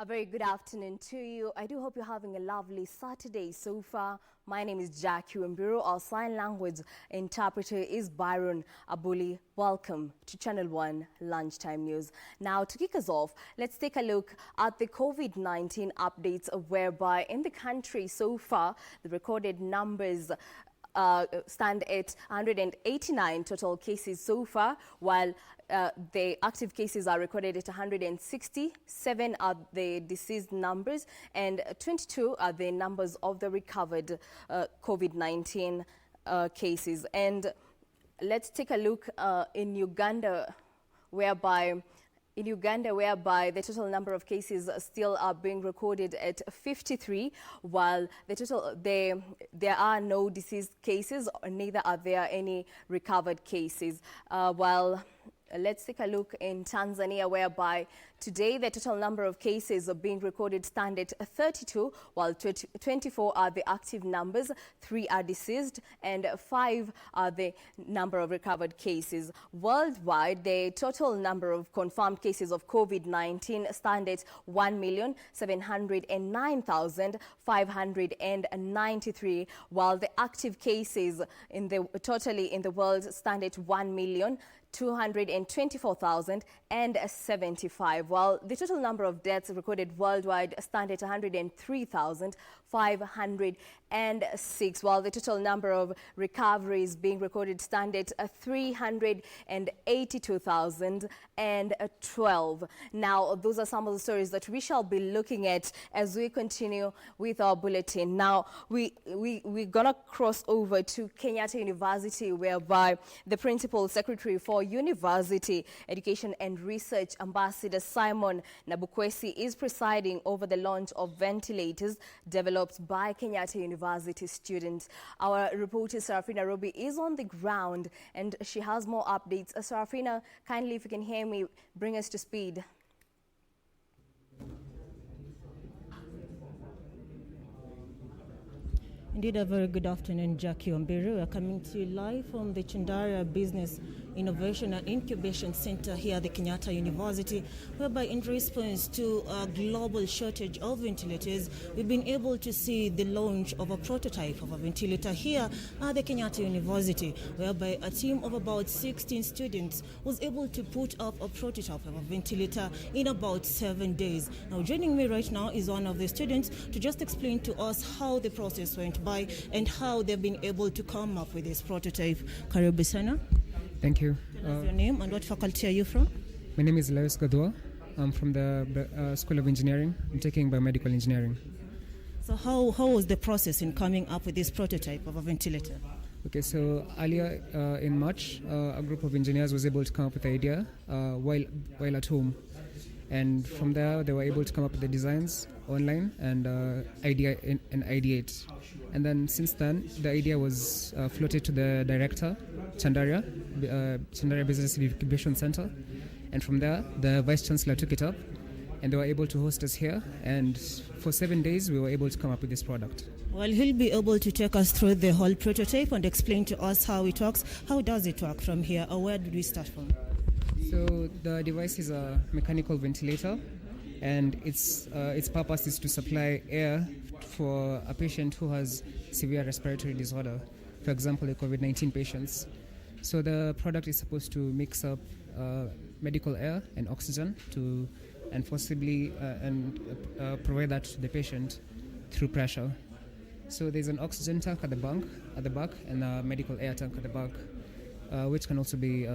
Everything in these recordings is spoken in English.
A very good afternoon to you. I do hope you're having a lovely Saturday so far. My name is Jackie Wimbiru. Our sign language interpreter is Byron Abuli. Welcome to Channel 1 Lunchtime News. Now, to kick us off, let's take a look at the COVID-19 updates, whereby in the country so far, the recorded numbers stand at 189 total cases so far, while the active cases are recorded at 160. 7 are the deceased numbers, and 22 are the numbers of the recovered COVID-19 cases. And let's take a look in Uganda, whereby the total number of cases still are being recorded at 53, while there are no deceased cases, or neither are there any recovered cases. Let's take a look in Tanzania, whereby today the total number of cases being recorded stand at 32, while 24 are the active numbers, 3 are deceased, and 5 are the number of recovered cases. Worldwide, the total number of confirmed cases of COVID-19 stand at 1,709,593, while the active cases totally in the world stand at 1,224,075, while the total number of deaths recorded worldwide stand at 103,506, while the total number of recoveries being recorded stand at 382,012. Now, those are some of the stories that we shall be looking at as we continue with our bulletin. Now, we're gonna cross over to Kenyatta University, whereby the Principal Secretary for University Education and Research, Ambassador Simon Nabukwesi, is presiding over the launch of ventilators developed by Kenyatta University students. Our reporter Sarafina Robi is on the ground and she has more updates. Sarafina, kindly, if you can hear me, bring us to speed. Indeed, a very good afternoon, Jackie Wimbiru. We are coming to you live from the Chandaria Business Innovation and Incubation Center here at the Kenyatta University, whereby in response to a global shortage of ventilators, we've been able to see the launch of a prototype of a ventilator here at the Kenyatta University, whereby a team of about 16 students was able to put up a prototype of a ventilator in about 7 days. Now, joining me right now is one of the students to just explain to us how the process went by and how they've been able to come up with this prototype. Karibu sana. Thank you. Tell us your name and what faculty are you from? My name is Lewis Gadua. I'm from the School of Engineering. I'm taking biomedical engineering. So how was the process in coming up with this prototype of a ventilator? Okay, so earlier in March, a group of engineers was able to come up with the idea while at home. And from there, they were able to come up with the designs online and ideate. And then since then, the idea was floated to the director, Chandaria Business Incubation Center. And from there, the Vice Chancellor took it up and they were able to host us here. And for 7 days, we were able to come up with this product. Well, he'll be able to take us through the whole prototype and explain to us how it works. How does it work from here, or where did we start from? So the device is a mechanical ventilator, and its purpose is to supply air for a patient who has severe respiratory disorder, for example, the COVID-19 patients. So the product is supposed to mix up medical air and oxygen and forcibly provide that to the patient through pressure. So there's an oxygen tank at the back, and a medical air tank at the back, which can also be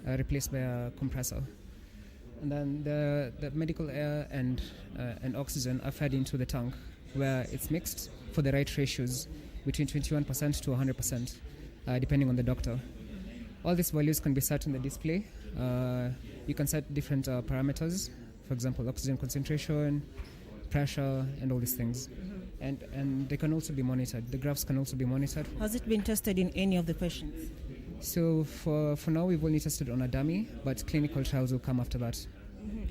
replaced by a compressor. And then the medical air and oxygen are fed into the tank, where it's mixed for the right ratios between 21% to 100%, depending on the doctor. All these values can be set on the display. You can set different parameters, for example, oxygen concentration, pressure, and all these things. And they can also be monitored. The graphs can also be monitored. Has it been tested in any of the patients? So for now, we've only tested on a dummy, but clinical trials will come after that.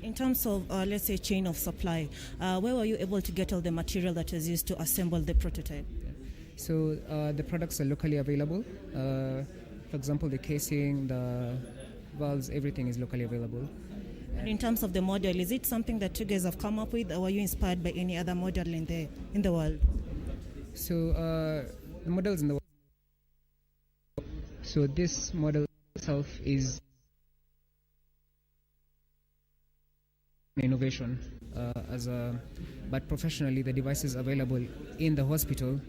In terms of, let's say, chain of supply, where were you able to get all the material that was used to assemble the prototype? So the products are locally available. For example, the casing, the valves, everything is locally available. And in terms of the model, is it something that you guys have come up with, or were you inspired by any other model in the world? So the models in the so this model itself is innovation but professionally the devices available in the hospital,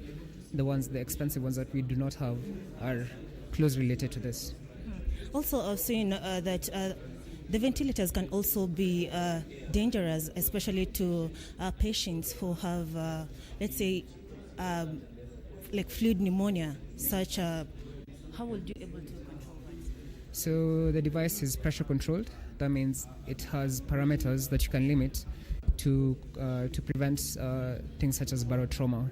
the expensive ones that we do not have, are close related to this. Also, I've seen that the ventilators can also be dangerous, especially to patients who have, let's say, like fluid pneumonia. How would you able to control that? So the device is pressure controlled. That means it has parameters that you can limit to prevent things such as barotrauma.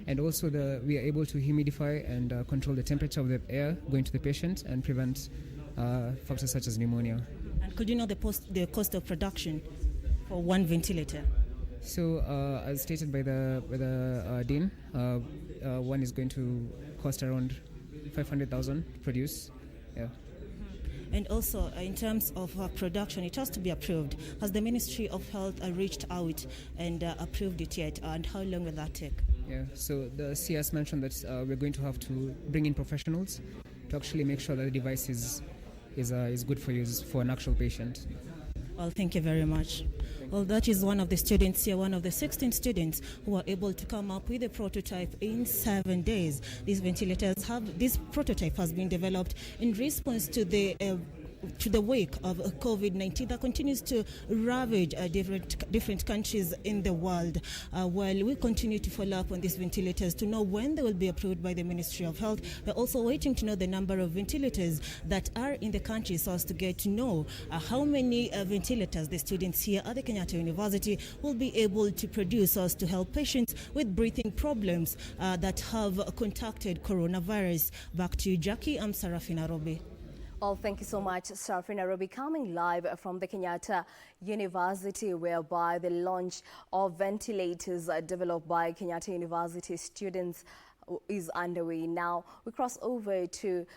And also we are able to humidify and control the temperature of the air going to the patient and prevent factors such as pneumonia. And could you know the cost of production for one ventilator? So as stated by the dean, one is going to cost around 500,000 to produce. Yeah. And also, in terms of production, it has to be approved. Has the Ministry of Health reached out and approved it yet? And how long will that take? Yeah, so the CS mentioned that we're going to have to bring in professionals to actually make sure that the device is good for use for an actual patient. Well, thank you very much. Well, that is one of the students here, one of the 16 students who were able to come up with a prototype in 7 days. This prototype has been developed in response to the wake of COVID-19 that continues to ravage different countries in the world. While we continue to follow up on these ventilators to know when they will be approved by the Ministry of Health, we're also waiting to know the number of ventilators that are in the country so as to get to know how many ventilators the students here at the Kenyatta University will be able to produce so as to help patients with breathing problems that have contacted coronavirus. Back to you, Jackie. I'm Sarafina Robi. Well, thank you so much, Sarafina Robi, coming live from the Kenyatta University, whereby the launch of ventilators developed by Kenyatta University students is underway. Now, we cross over to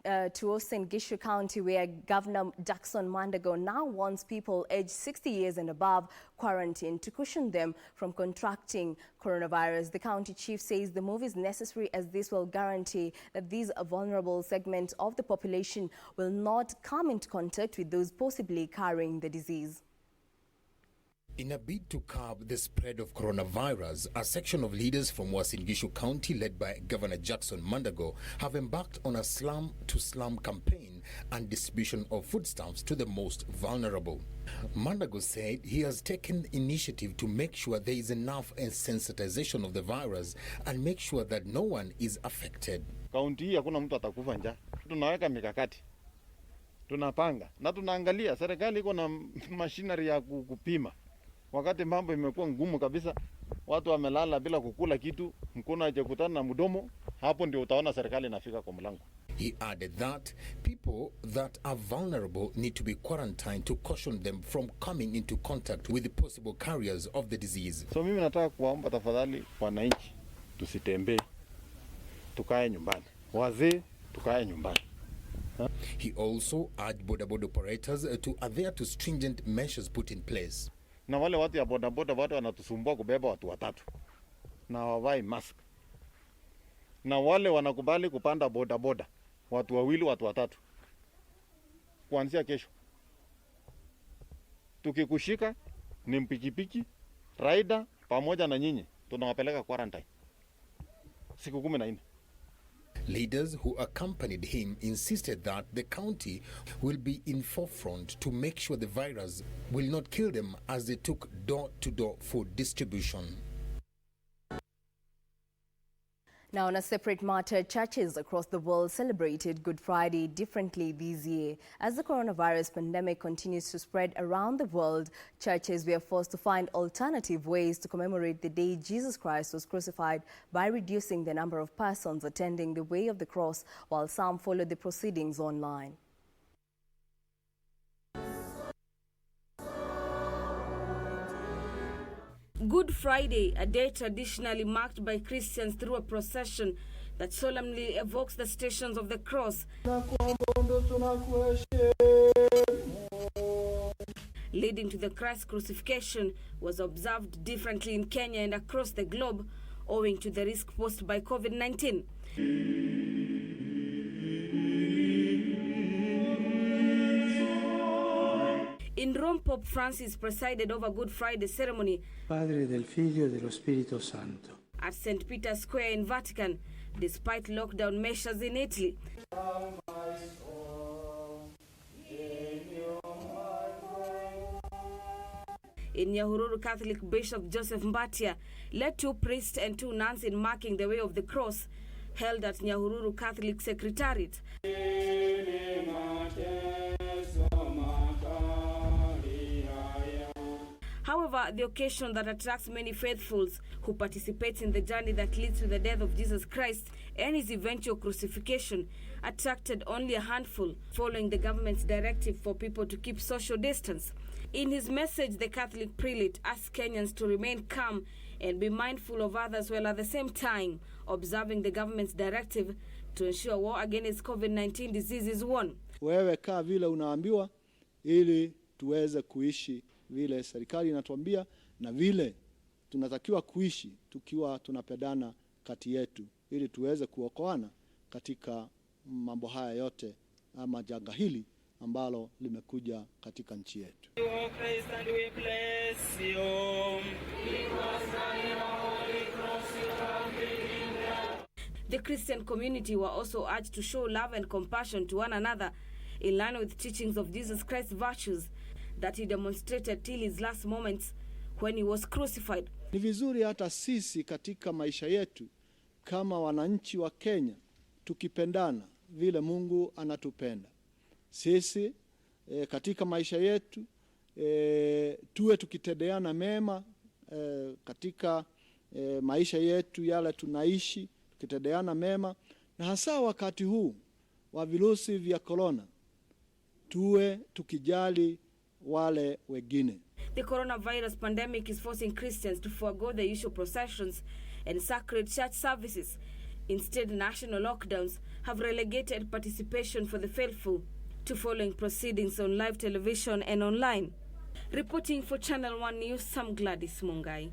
Uasin Gishu County, where Governor Jackson Mandago now wants people aged 60 years and above quarantined to cushion them from contracting coronavirus. The county chief says the move is necessary as this will guarantee that these vulnerable segments of the population will not come into contact with those possibly carrying the disease. In a bid to curb the spread of coronavirus, a section of leaders from Uasin Gishu County, led by Governor Jackson Mandago, have embarked on a slum-to-slum campaign and distribution of foodstuffs to the most vulnerable. Mandago said he has taken initiative to make sure there is enough sensitization of the virus and make sure that no one is affected. Kaunti hii hakuna mtu atakufa njaa. Tunaweka mikakati. Tunapanga na tunaangalia serikali iko na machinery ya kupima. Wakati mambo imekuwa ngumu kabisa, watu wamelala bila kukula kitu, mkono hajakutana na mdomo, hapo ndio utaona serikali inafika kwa mlango. He added that people that are vulnerable need to be quarantined to caution them from coming into contact with the possible carriers of the disease. So mimi nataka kuwaomba tafadhali wananchi, tusitembee, tukae nyumbani. Wazee tukae nyumbani. He also urged bodaboda operators to adhere to stringent measures put in place. Na wale watu ya bodaboda watu wanatusumbua kubeba watu watatu na wavai mask. Na wale wanakubali kupanda bodaboda watu wawili watu watatu kuanzia kesho. Tukikushika ni mpikipiki, rider pamoja na nyinyi tunawapeleka quarantine siku 14. Leaders who accompanied him insisted that the county will be in forefront to make sure the virus will not kill them as they took door-to-door food distribution. Now, on a separate matter, churches across the world celebrated Good Friday differently this year. As the coronavirus pandemic continues to spread around the world, churches were forced to find alternative ways to commemorate the day Jesus Christ was crucified by reducing the number of persons attending the Way of the Cross, while some followed the proceedings online. Good Friday, a day traditionally marked by Christians through a procession that solemnly evokes the stations of the cross. leading to the Christ crucifixion was observed differently in Kenya and across the globe owing to the risk posed by COVID-19. In Rome, Pope Francis presided over Good Friday ceremony Padre, del Figlio e dello Spirito Santo. at St. Peter's Square in Vatican, despite lockdown measures in Italy. In Nyahururu, Catholic Bishop Joseph Mbatia led 2 priests and 2 nuns in marking the way of the cross, held at Nyahururu Catholic Secretariat. However, the occasion that attracts many faithfuls who participate in the journey that leads to the death of Jesus Christ and his eventual crucifixion attracted only a handful, following the government's directive for people to keep social distance. In his message, the Catholic prelate asked Kenyans to remain calm and be mindful of others while at the same time observing the government's directive to ensure war against COVID-19 disease is won. Wewe kaa vile unaambiwa ili tuweze kuishi vile serikali inatuambia na vile tunatakiwa kuishi tukiwa tunapendana kati yetu ili tuweze kuokoana katika mambo haya yote ama janga hili ambalo limekuja katika nchi yetu. The Christian community were also urged to show love and compassion to one another in line with teachings of Jesus Christ's virtues that he demonstrated till his last moments when he was crucified. Ni vizuri hata sisi katika maisha yetu kama wananchi wa Kenya tukipendana vile Mungu anatupenda. Sisi katika maisha yetu tuwe tukitendeana mema katika maisha yetu yale tunaishi, tukitendeana mema, na hasa wakati huu wa virusi vya corona tuwe tukijali wale wengine. The coronavirus pandemic is forcing Christians to forego the usual processions and sacred church services. Instead, national lockdowns have relegated participation for the faithful to following proceedings on live television and online. Reporting for Channel 1 News, I'm Gladys Mungai.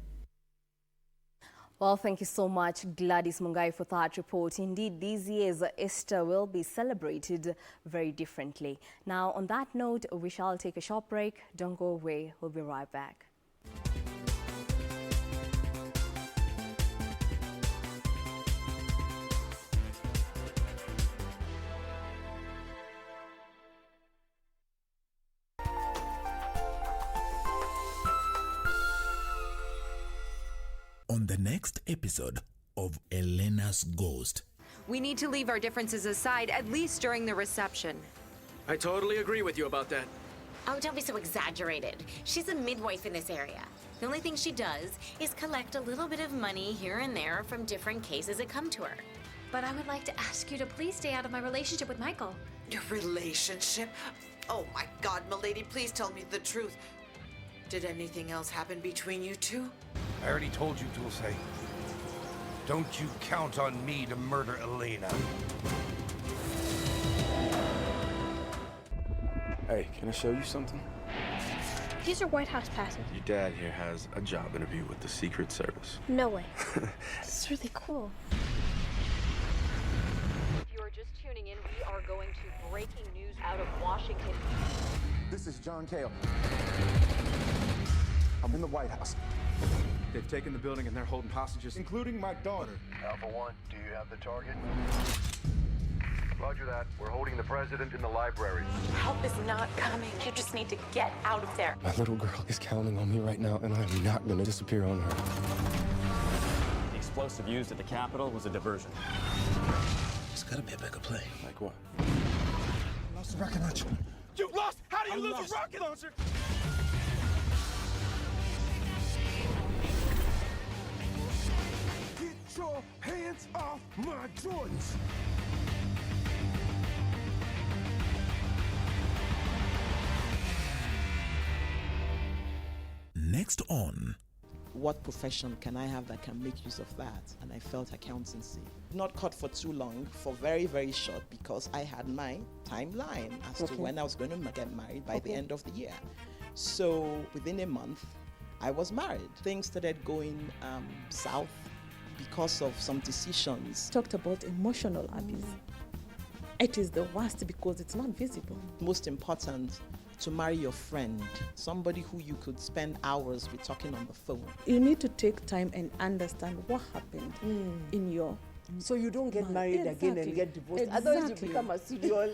Well, thank you so much, Gladys Mungai, for that report. Indeed, this year's Easter will be celebrated very differently. Now, on that note, we shall take a short break. Don't go away. We'll be right back. On the next episode of Elena's Ghost. We need to leave our differences aside, at least during the reception. I totally agree with you about that. Oh, don't be so exaggerated. She's a midwife in this area. The only thing she does is collect a little bit of money here and there from different cases that come to her. But I would like to ask you to please stay out of my relationship with Michael. Your relationship? Oh my God, milady, please tell me the truth. Did anything else happen between you two? I already told you, Dulce. Don't you count on me to murder Elena. Hey, can I show you something? These are White House passes. Your dad here has a job interview with the Secret Service. No way. This is really cool. If you are just tuning in, we are going to breaking news out of Washington. This is John Kale. I'm in the White House. They've taken the building and they're holding hostages, including my daughter. Alpha 1, do you have the target? Roger that. We're holding the president in the library. Help is not coming. You just need to get out of there. My little girl is counting on me right now, and I'm not going to disappear on her. The explosive used at the Capitol was a diversion. There's got to be a bigger play. Like what? I lost the rocket launcher. You lost? How do you lose a rocket launcher? Get your hands off my Jordans. Next on. What profession can I have that can make use of that? And I felt accountancy. Not cut for too long, for very, very short, because I had my timeline as to when I was going to get married by the end of the year. So within a month, I was married. Things started going south because of some decisions. Talked about emotional abuse. It is the worst because it's not visible. Most important, to marry your friend, somebody who you could spend hours with talking on the phone. You need to take time and understand what happened in your... So you don't get married again and get divorced. Exactly. Otherwise you become a serial...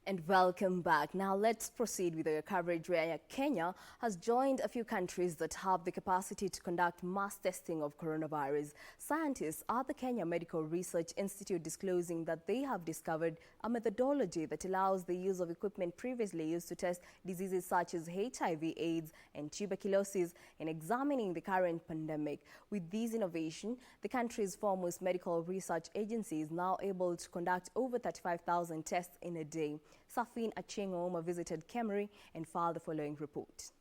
And welcome back. Now let's proceed with our coverage where Kenya has joined a few countries that have the capacity to conduct mass testing of coronavirus. Scientists at the Kenya Medical Research Institute disclosing that they have discovered a methodology that allows the use of equipment previously used to test diseases such as HIV, AIDS and tuberculosis in examining the current pandemic. With this innovation, the country's foremost medical research agency is now able to conduct over 35,000 tests in a day. Safin Achengoma visited Kemri and filed the following report.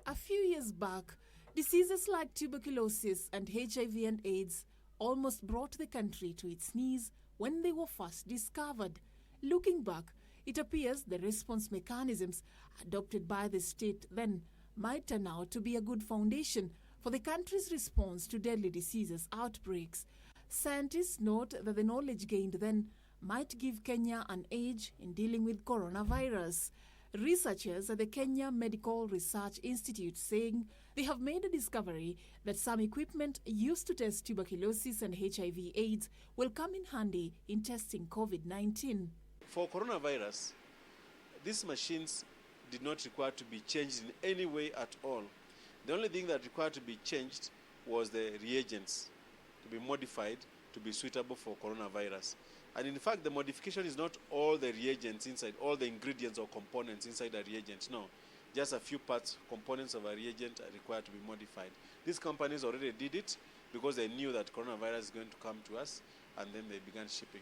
A few years back, diseases like tuberculosis and HIV and AIDS almost brought the country to its knees when they were first discovered. Looking back, it appears the response mechanisms adopted by the state then might turn out to be a good foundation for the country's response to deadly diseases outbreaks. Scientists note that the knowledge gained then might give Kenya an edge in dealing with coronavirus. Researchers at the Kenya Medical Research Institute saying they have made a discovery that some equipment used to test tuberculosis and HIV/AIDS will come in handy in testing COVID-19. For coronavirus, these machines did not require to be changed in any way at all. The only thing that required to be changed was the reagents to be modified to be suitable for coronavirus. And in fact, the modification is not all the reagents inside, all the ingredients or components inside a reagent. No, just a few parts, components of a reagent are required to be modified. These companies already did it because they knew that coronavirus is going to come to us, and then they began shipping.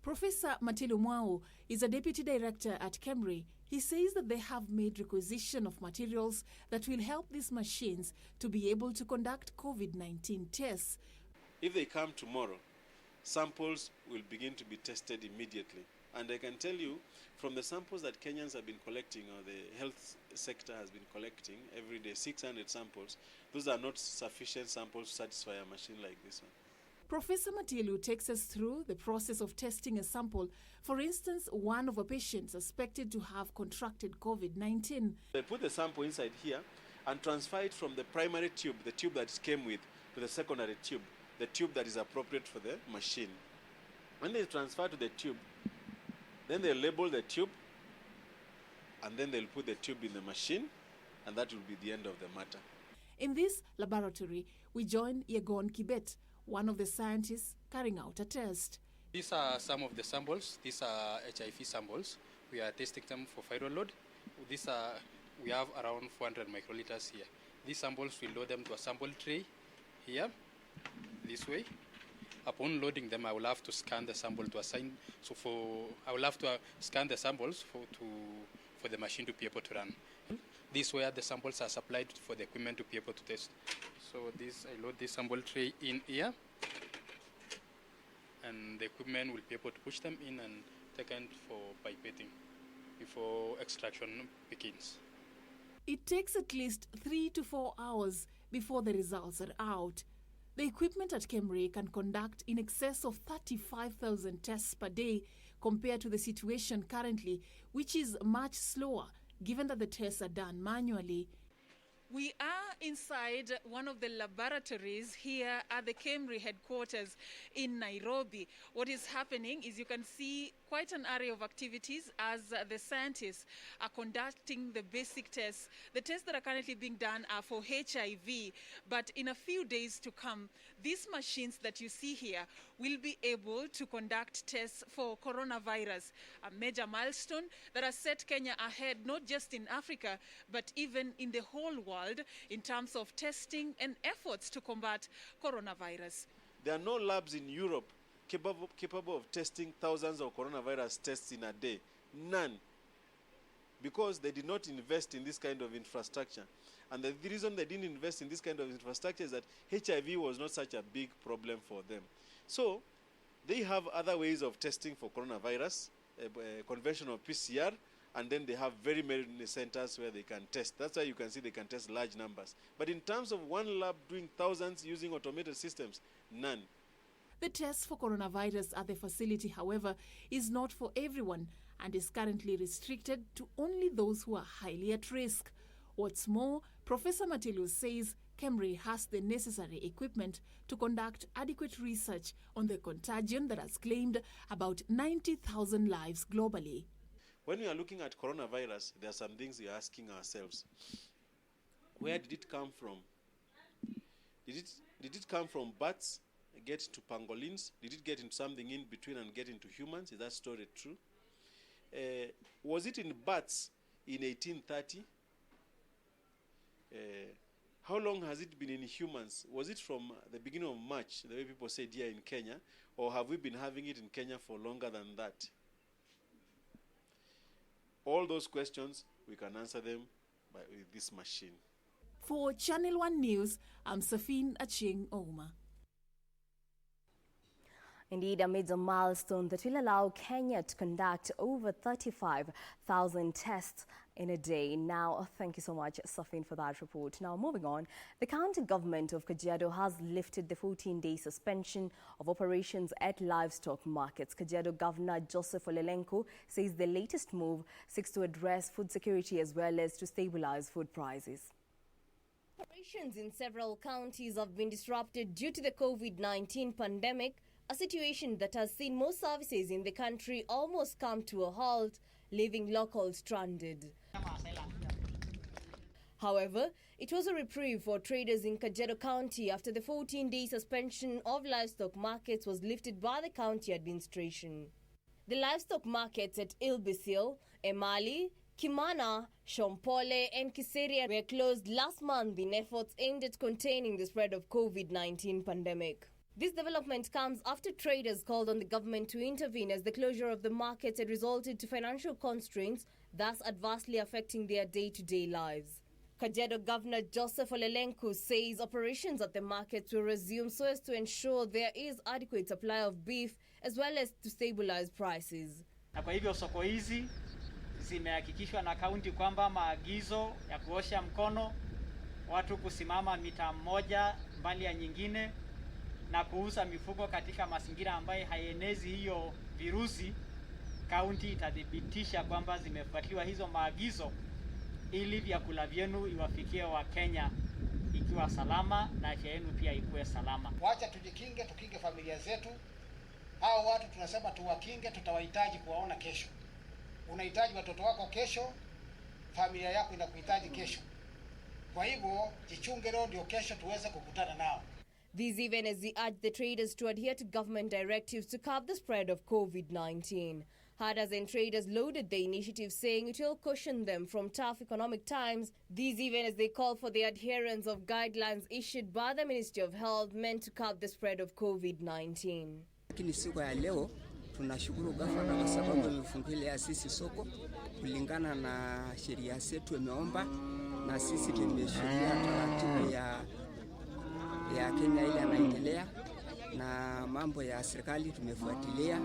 Professor Matilu Mwao is a deputy director at Kemri. He says that they have made requisition of materials that will help these machines to be able to conduct COVID-19 tests. If they come tomorrow, samples will begin to be tested immediately. And I can tell you, from the samples that Kenyans have been collecting, or the health sector has been collecting every day, 600 samples, those are not sufficient samples to satisfy a machine like this one. Professor Matilu takes us through the process of testing a sample. For instance, one of a patient suspected to have contracted COVID-19. They put the sample inside here and transfer it from the primary tube, the tube that it came with, to the secondary tube, the tube that is appropriate for the machine. When they transfer to the tube, then they label the tube, and then they'll put the tube in the machine, and that will be the end of the matter. In this laboratory, we join Yegon Kibet, one of the scientists carrying out a test. These are some of the samples. These are HIV samples. We are testing them for viral load. We have around 400 microliters here. These samples, we load them to a sample tray here, this way. Upon loading them, I will have to scan the sample to assign. I will have to scan the samples for the machine to be able to run. This way, the samples are supplied for the equipment to be able to test. So I load this sample tray in here, and the equipment will be able to push them in and taken for pipetting before extraction begins. It takes at least 3 to 4 hours before the results are out. The equipment at Kemri can conduct in excess of 35,000 tests per day compared to the situation currently, which is much slower given that the tests are done manually. We are inside one of the laboratories here at the Kemri headquarters in Nairobi. What is happening is you can see quite an array of activities as the scientists are conducting the basic tests. The tests that are currently being done are for HIV, but in a few days to come, these machines that you see here will be able to conduct tests for coronavirus, a major milestone that has set Kenya ahead, not just in Africa, but even in the whole world in terms of testing and efforts to combat coronavirus. There are no labs in Europe capable of testing thousands of coronavirus tests in a day. None. Because they did not invest in this kind of infrastructure. And the reason they didn't invest in this kind of infrastructure is that HIV was not such a big problem for them. So they have other ways of testing for coronavirus, conventional PCR, and then they have very many centers where they can test. That's why you can see they can test large numbers. But in terms of one lab doing thousands using automated systems, none. The test for coronavirus at the facility, however, is not for everyone and is currently restricted to only those who are highly at risk. What's more, Professor Matelius says KEMRI has the necessary equipment to conduct adequate research on the contagion that has claimed about 90,000 lives globally. When we are looking at coronavirus, there are some things we are asking ourselves. Where did it come from? Did it come from bats, get to pangolins? Did it get into something in between and get into humans? Is that story true? Was it in bats in 1830? How long has it been in humans? Was it from the beginning of March, the way people said here in Kenya, or have we been having it in Kenya for longer than that? All those questions, we can answer them with this machine. For Channel 1 News, I'm Safin Aching Oma. Indeed, amid a milestone that will allow Kenya to conduct over 35,000 tests in a day. Now, thank you so much, Safin, for that report. Now, moving on, the county government of Kajiado has lifted the 14-day suspension of operations at livestock markets. Kajiado Governor Joseph Olelenku says the latest move seeks to address food security as well as to stabilize food prices. Operations in several counties have been disrupted due to the COVID-19 pandemic, a situation that has seen most services in the country almost come to a halt, leaving locals stranded. However, it was a reprieve for traders in Kajiado County after the 14-day suspension of livestock markets was lifted by the county administration. The livestock markets at Ilbisil, Emali, Kimana, Shompole and Kiseria were closed last month in efforts aimed at containing the spread of COVID-19 pandemic. This development comes after traders called on the government to intervene as the closure of the markets had resulted to financial constraints, thus adversely affecting their day-to-day lives. Kajiado Governor Joseph Olelenku says operations at the markets will resume so as to ensure there is adequate supply of beef as well as to stabilize prices. Na kwa hivyo soko hizi zimehakikishwa na kaunti kwamba maagizo ya kuosha mkono, watu kusimama mita moja mbali ya nyingine na kuuza mifugo katika mazingira ambayo haienezi hiyo virusi, kaunti itathibitisha kwamba zimefuatiwa hizo maagizo ili vyakula vyenu iwafikie wa Kenya ikiwa salama na afya yenu pia ikuwe salama. Wacha tujikinge, tukinge familia zetu. Hao watu tunasema tuwakinge, tutawahitaji kuwaona kesho. Unahitaji watoto wako kesho, familia yako inakuhitaji kesho. Kwa hivyo jichunge leo ndio kesho tuweze kukutana nao. This even as he urged the traders to adhere to government directives to curb the spread of COVID-19. Herders and traders lauded the initiative, saying it will cushion them from tough economic times. These even as they call for the adherence of guidelines issued by the Ministry of Health meant to curb the spread of COVID-19. Lakini siku ya leo tunashukuru gavana kwa sababu amefungulia sisi soko kulingana na sheria zetu imeomba, na sisi tumeshuhudia taratibu ya Kenya ile yanaendelea na mambo ya serikali tumefuatilia.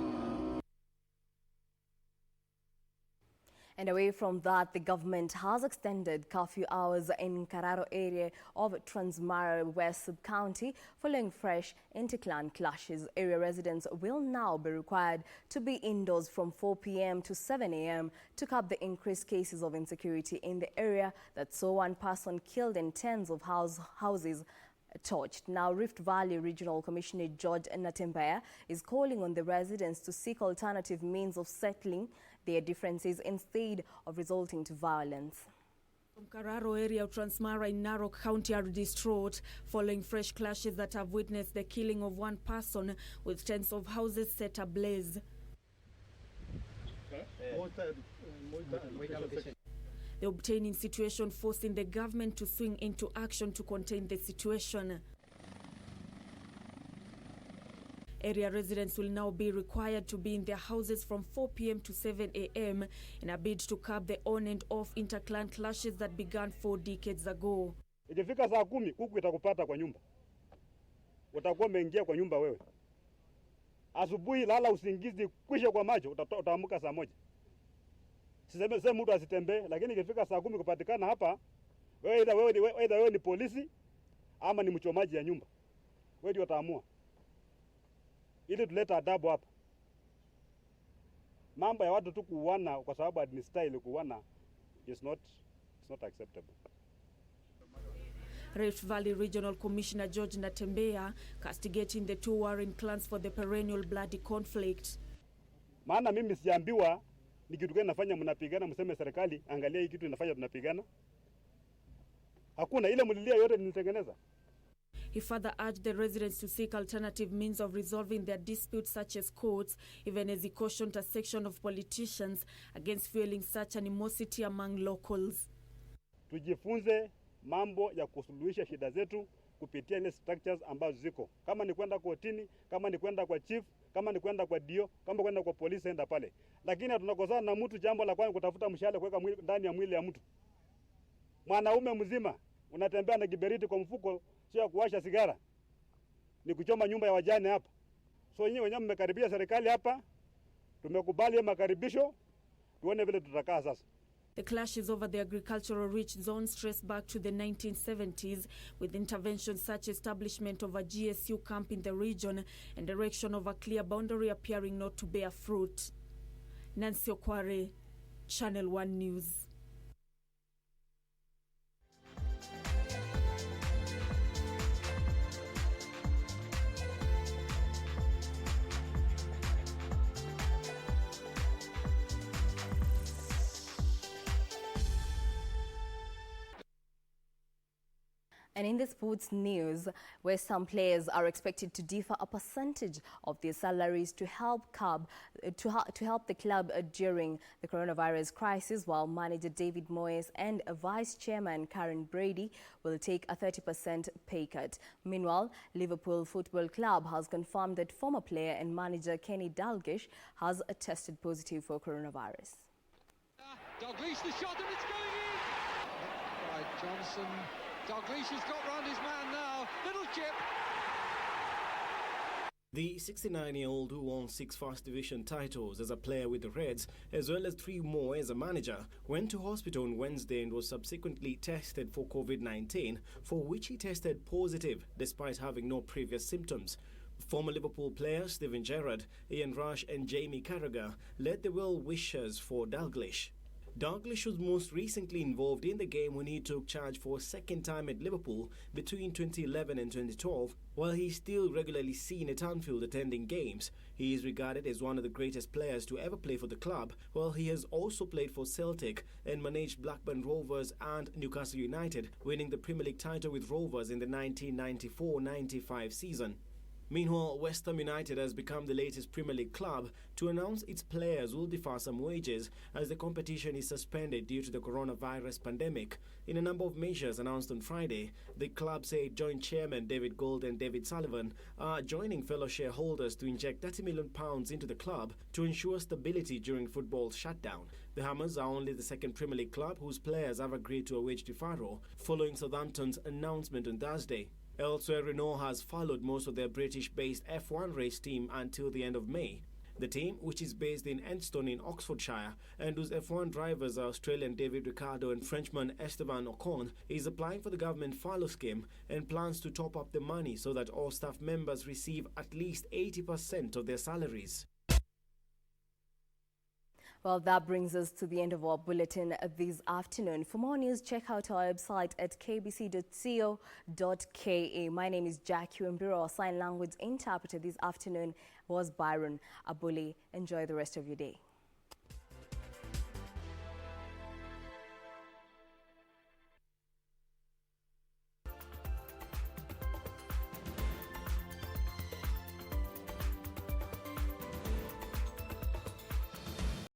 And away from that, the government has extended curfew hours in Kararo area of Transmara West Sub-County following fresh inter-clan clashes. Area residents will now be required to be indoors from 4 p.m. to 7 a.m. to curb the increased cases of insecurity in the area that saw one person killed and tens of houses torched. Now, Rift Valley Regional Commissioner George Natembea is calling on the residents to seek alternative means of settling their differences instead of resorting to violence. From Kararo area of Transmara in Narok County are distraught following fresh clashes that have witnessed the killing of one person with tens of houses set ablaze. The obtaining situation forcing the government to swing into action to contain the situation. Area residents will now be required to be in their houses from 4 p.m. to 7 a.m. in a bid to curb the on and off interclan clashes that began 4 decades ago. Ikifika saa 10 kuku itakupata kwa nyumba. Utakuwa umeingia kwa nyumba wewe. Asubuhi lala usingizi kwisha kwa macho utaamka saa 1. Siseme mtu asitembee, lakini ikifika saa 10 kupatikana hapa wewe ni polisi ama ni mchomaji ya nyumba. Wewe ndio utaamua. Ili tuleta adabu hapa. Mambo ya watu tu kuuana kwa sababu ni style kuuana is not acceptable. Rift Valley Regional Commissioner George Natembeya castigating the two warring clans for the perennial bloody conflict. Maana mimi siambiwa ni kitu gani nafanya mnapigana, mseme serikali angalia hii kitu inafanya tunapigana. Hakuna ile mlilia yote nilitengeneza. He further urged the residents to seek alternative means of resolving their disputes such as courts, even as he cautioned a section of politicians against fueling such animosity among locals. Tujifunze mambo ya kusuluhisha shida zetu kupitia ile structures ambazo ziko. Kama ni kwenda kotini, kama ni kwenda kwa chief, kama ni kwenda kwa dio, kama kwenda kwa polisi enda pale. Lakini tunakosana na mtu, jambo la kwanza kutafuta mshale kuweka ndani ya mwili ya mtu. Mwanaume mzima unatembea na kiberiti kwa mfuko, sio kuwasha sigara. Ni kuchoma nyumba ya wajane hapa. So wenyewe mmekaribia serikali hapa. Tumekubali makaribisho. Tuone vile tutakaa sasa. The clashes over the agricultural rich zones trace back to the 1970s, with interventions such as establishment of a GSU camp in the region and erection of a clear boundary appearing not to bear fruit. Nancy Okware, Channel 1 News. And in the sports news, where some players are expected to defer a percentage of their salaries to help the club during the coronavirus crisis, while manager David Moyes and vice chairman Karen Brady will take a 30% pay cut. Meanwhile, Liverpool Football Club has confirmed that former player and manager Kenny Dalglish has tested positive for coronavirus. Dalglish, the shot, and it's going in! Right, Johnson. Dalglish has got round his man now. Little chip. The 69-year-old, who won 6 First Division titles as a player with the Reds, as well as 3 more as a manager, went to hospital on Wednesday and was subsequently tested for COVID-19, for which he tested positive despite having no previous symptoms. Former Liverpool players Steven Gerrard, Ian Rush and Jamie Carragher led the well-wishers for Dalglish. Dalglish was most recently involved in the game when he took charge for a second time at Liverpool between 2011 and 2012. While he's still regularly seen at Anfield attending games, he is regarded as one of the greatest players to ever play for the club, while he has also played for Celtic and managed Blackburn Rovers and Newcastle United, winning the Premier League title with Rovers in the 1994-95 season. Meanwhile, West Ham United has become the latest Premier League club to announce its players will defer some wages as the competition is suspended due to the coronavirus pandemic. In a number of measures announced on Friday, the club said joint chairman David Gold and David Sullivan are joining fellow shareholders to inject £30 million into the club to ensure stability during football's shutdown. The Hammers are only the second Premier League club whose players have agreed to a wage deferral following Southampton's announcement on Thursday. Elsewhere, Renault has followed most of their British-based F1 race team until the end of May. The team, which is based in Enstone in Oxfordshire and whose F1 drivers are Australian David Ricciardo and Frenchman Esteban Ocon, is applying for the government furlough scheme and plans to top up the money so that all staff members receive at least 80% of their salaries. Well, that brings us to the end of our bulletin this afternoon. For more news, check out our website at kbc.co.ke. My name is Jackie Umbiro. Our sign language interpreter this afternoon was Byron Abuli. Enjoy the rest of your day.